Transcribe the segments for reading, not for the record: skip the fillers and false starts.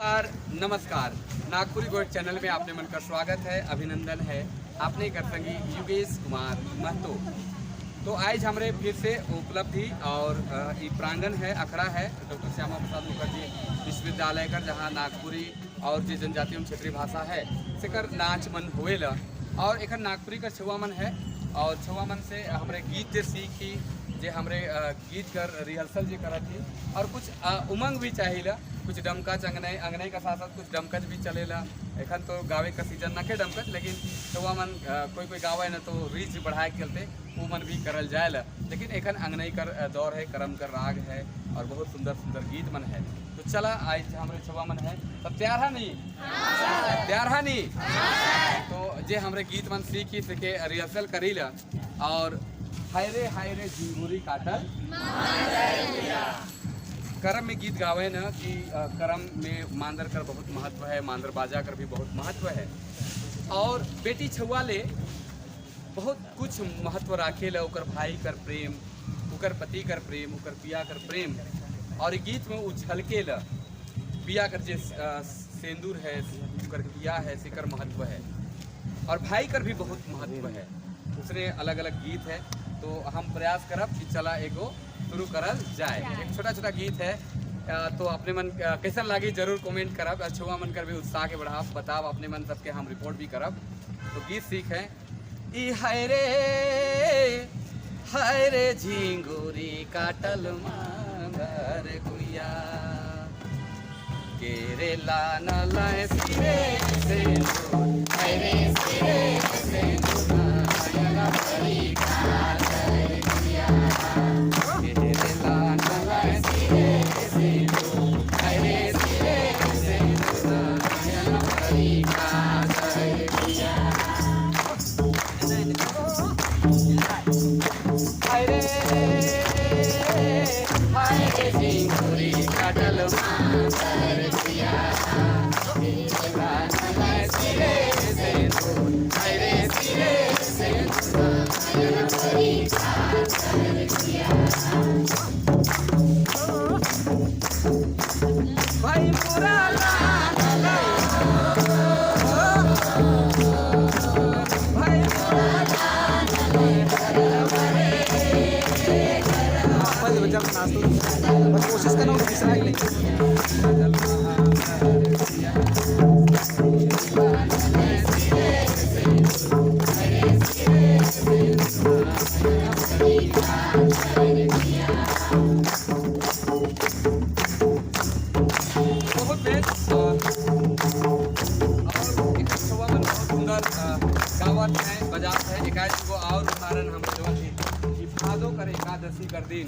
नमस्कार नमस्कार। Nagpuri gold channel में आपने मन का स्वागत है, अभिनंदन है। आपने कर संगी योगेश कुमार महतो। तो आज हमारे फिर से उपलब्धि और ये प्रांगण है, अखड़ा है डॉक्टर श्यामा प्रसाद मुखर्जी विश्वविद्यालय का, जहाँ नागपुरी और जो जनजातीय एवं क्षेत्रीय भाषा है सेकर नाच मन होएला। और एक नागपुरी का छुआ मन है, और छुआ मन से हमारे गीत जे सीखी जे हमारे गीत कर रिहर्सल जी करा थी, और कुछ उमंग भी चाहिए, कुछ डमकच अंगनई का साथ साथ कुछ डमकच भी चलेला। एखन तो गावे का सीजन न के डमकच, लेकिन छुआ मन कोई गावे न तो रीच बढ़ाए के चलते वो मन भी करल जाएला। लेकिन एखन अंगनई कर दौर है, करम कर राग है और बहुत सुंदर सुंदर गीत मन है। तो चला आज हमारे छुआ मन है, सब तैयार है नहीं? तैयार है नहीं? तो जे हमारे गीत मन सीखी सीखे रिहर्सल करी ला। और हाय रे झिंगुरी काटल करम में गीत गावे न कि करम में मांदर कर बहुत महत्व है, मांदर बाजा कर भी बहुत महत्व है। और बेटी छुआ ले बहुत कुछ महत्व राखे ला, उकर भाई कर प्रेम, उकर पति कर प्रेम, उकर पिया कर प्रेम। और गीत में उछलके ला पिया कर जे सेंदूर है, उकर पिया है, सिकर महत्व है। और भाई कर भी बहुत महत्व है, उसने अलग अलग गीत है। तो हम प्रयास करब कि चला एगो शुरू करल जाए। एक छोटा छोटा गीत है, तो अपने मन कैसा लागी जरूर कमेंट करब। छुआ मन कर भी उत्साह के बढ़ाव बताब, अपने मन सबके हम रिपोर्ट भी करब। तो गीत सीख है ई हाय रे झिंगुरी काटल मांदर गुइया के रे लाना लाए सिरे से हाय रे सिरे से नयना भरी काटल गुइया के रे लाना लाए सिरे से हाय रे सिरे से नयना भरी काटल गुइया हाय रे झिंगुरी काटल मांदर गुइया के रे लाना लाए सिरे से हाय रे सिरे से नयना भरी काटल गुइया। भाई पूरा लाना भाई पूरा कोशिश करना तीसरा ही बहुत बेस्ट। और एक छुआ मन बहुत सुंदर गावत है, बजात है। एक और उदाहरण हम कि भादो कर एकादशी कर दिन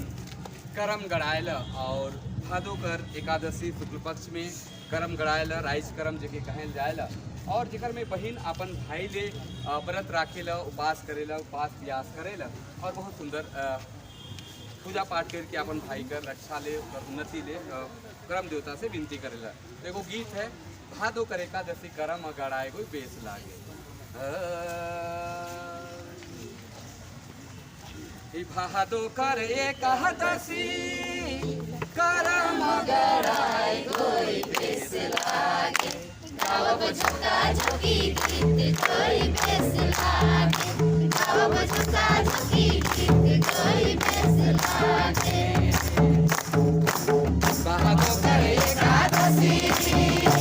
करम गड़ायल, और भादो कर एकादशी शुक्ल पक्ष में करम गड़ायल राइस करम जगह कहल जाएला। और जेकर में बहन अपन भाई ले व्रत राखेला, उपास करेला, उपास प्यास करेला, और बहुत सुंदर पूजा पाठ करके अपन भाई कर रक्षा ले, उन्नति ले करम देवता से विनती करेला। तो एगो गीत है भादो कर एकादशी करम गड़ाए कोई बेस लागे। भादो कर एकादशी करम गड़ाए कोई बेस लागे, गावब झुका झुकी गीत कोई बेस लागे, गावब झुका झुकी गीत कोई बेस लागे। भादो कर एकादशी करम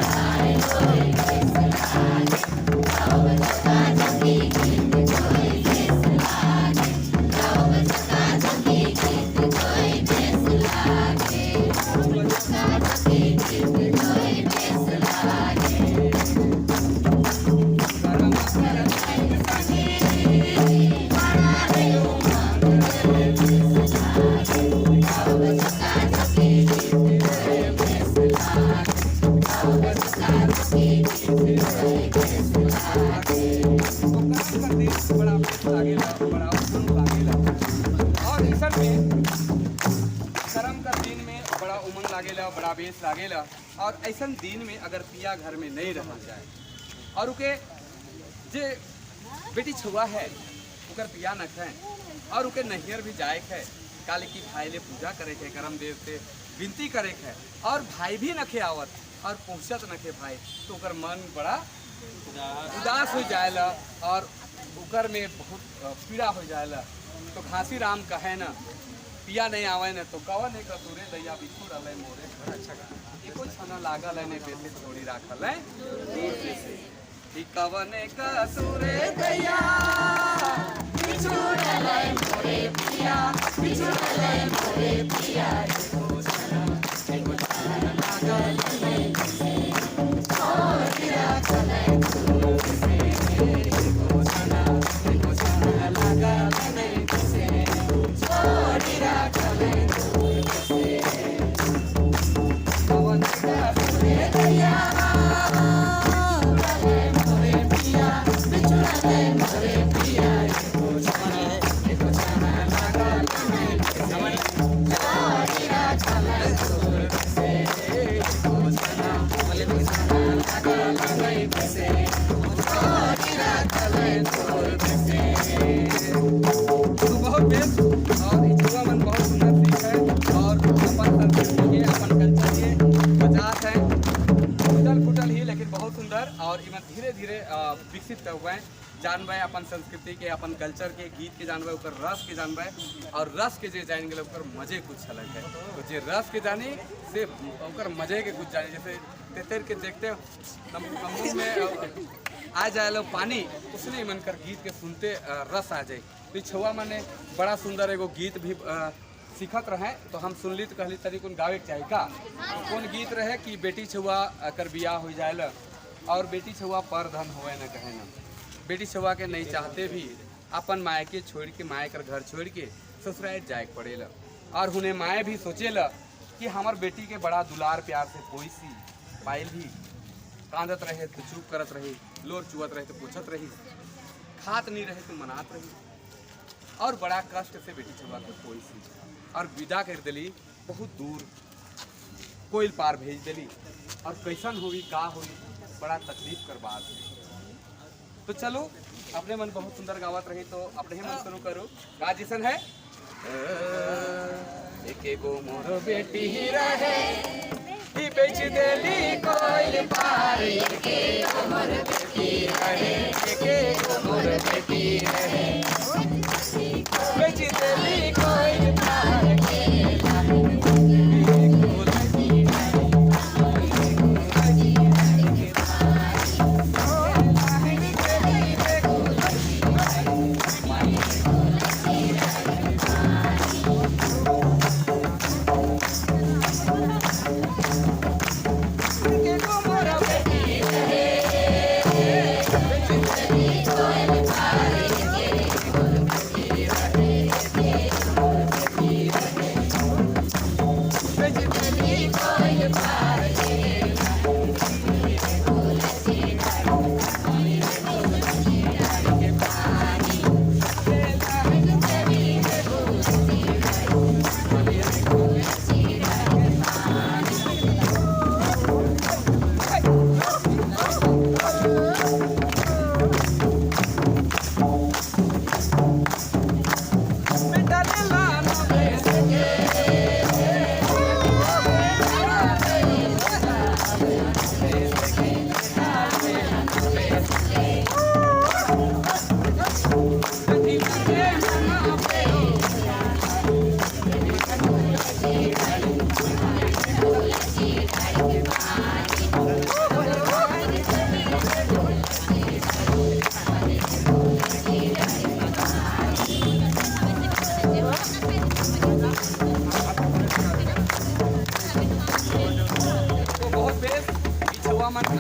गड़ाए कोई बेस लागे, गावब झुका झुकी गीत कोई बेस लागे, गावब झुका झुकी गीत कोई बेस लागे, गावब झुका झुकी गीत कोई बेस लागे। करम बड़ा रे उमंग रे बेस लागे, गावब झुका झुकी गीत कोई बेस लागे, गावब झुका झुकी गीत कोई बेस लागे। बड़ा बेस लागेला, बड़ा उमंग लागेला। और ईसर में करम का दिन में बड़ा उमंग लागेला, बड़ा बेस लागेला। और ऐसा दिन में अगर पिया घर में नहीं रह जाए, और उके जे बेटी छुआ है उकर पिया न खाए, और उके नहियर भी जाए है, काले की भाई ले पूजा करे के करम देव से विनती करे है और भाई भी नखे आवत और पहुँचत नखे भाई तो ओकर मन बड़ा उदास हो जाएला और ओकर में बहुत पीड़ा हो जाएला। तो घासी राम कहे न पिया नहीं आवे न तो कवन एक तूरे दैया बिखू रहे मोरे। बड़ा अच्छा गाना एको छना लागल है ने बेटे थोड़ी राखल है ई कवन एक तूरे दैया बिखू रहे मोरे पिया बिखू रहे मोरे पिया एको छना लागल है थोड़ी राखल है एको छना लागल है धीरे धीरे विकसित हुए जानबे अपन संस्कृति के अपन कल्चर के गीत के जानबे ओकर रस के जानबे और रस के जे जान गए ओकर मजे कुछ अलग है। तो जे रस के जानी से ओकर मजे के कुछ जानी जैसे तेतर के देखते मुँह में आ जाए लो पानी उसने मन कर गीत के सुनते रस आ जाए। तो छुआ मैंने बड़ा सुंदर एगो गीत भी सीखत रहे तो हम सुनली तो कहली तरी कौन गावे के चाहिए का कौन गीत रहे कि बेटी छुआ कर बियाह हो जाए और बेटी छुआ पर धन होए न कहे न बेटी छुआ के नहीं चाहते भी अपन माए के छोड़ के माए कर घर छोड़ के ससुराल जाए पड़ेला और उन्हें माए भी सोचेला कि हमार बेटी के बड़ा दुलार प्यार से कोई सी पायल भी कांदत रहे तो चुप करत रही लोर चुवत रहे तो पूछत रही खात नहीं रहे तो मनात रही और बड़ा कष्ट से बेटी छुआ को कोई सी और विदा कर दिली बहुत दूर कोयल पार भेज दिली और कैसन हुई का हुई बड़ा तकलीफ कर बात है। तो चलो अपने मन बहुत सुंदर गावत रही तो अपने ही मन शुरू करो का जैसन है एक एगो मोर बेटी ही रहे ही बेच देली कोयल पार एक एगो मोर बेटी रहे एक एगो मोर बेटी रहे बेच देली कोयल पार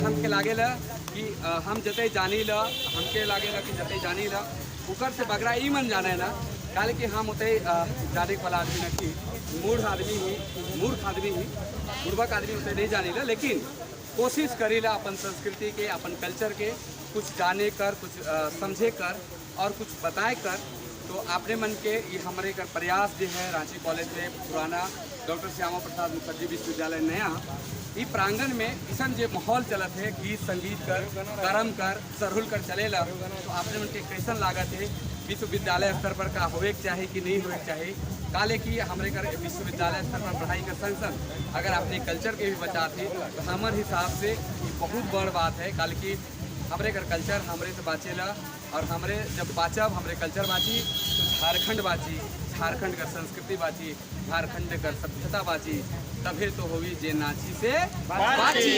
हमके लागेला कि हम जते जानी ला हमके लागेला कि जते जानी ला उकर से बगरा ई मन जाने ना काले कि हम उते जाने वाला आदमी ना कि मूर्ख आदमी ही बुर्बक आदमी उते नहीं जानी ला लेकिन कोशिश करीला अपन संस्कृति के अपन कल्चर के कुछ जाने कर कुछ समझे कर और कुछ बताए कर। तो आपने मन के ये हमारे कर प्रयास जो है रांची कॉलेज में पुराना डॉक्टर श्यामा प्रसाद मुखर्जी विश्वविद्यालय नया ई प्रांगण में इसन जो माहौल चलत है गीत संगीत कर कर्म कर सरहुल कर चलेला। तो आपने मन के कैसन लागत है विश्वविद्यालय स्तर पर का होए के चाहे कि नहीं होए के चाहे। काले कि हमारे कर विश्वविद्यालय स्तर पर पढ़ाई कर संग संग अगर अपने कल्चर के भी बचा थे तो हमारे हिसाब से ये बहुत बड़ बात है। काले कि हमारे कर कल्चर हमरे से बाँचेला और हमरे जब बाँचब हमरे कल्चर बाँची तो झारखंड बाँची, झारखंड का संस्कृति बाँची, झारखंड का सभ्यता बाँची, तभी तो होगी जे नाची से बाँची,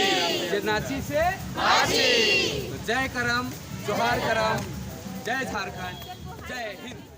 जे नाची से बाँची। तो जय करम, जोहार करम, जय झारखंड, जय हिंद।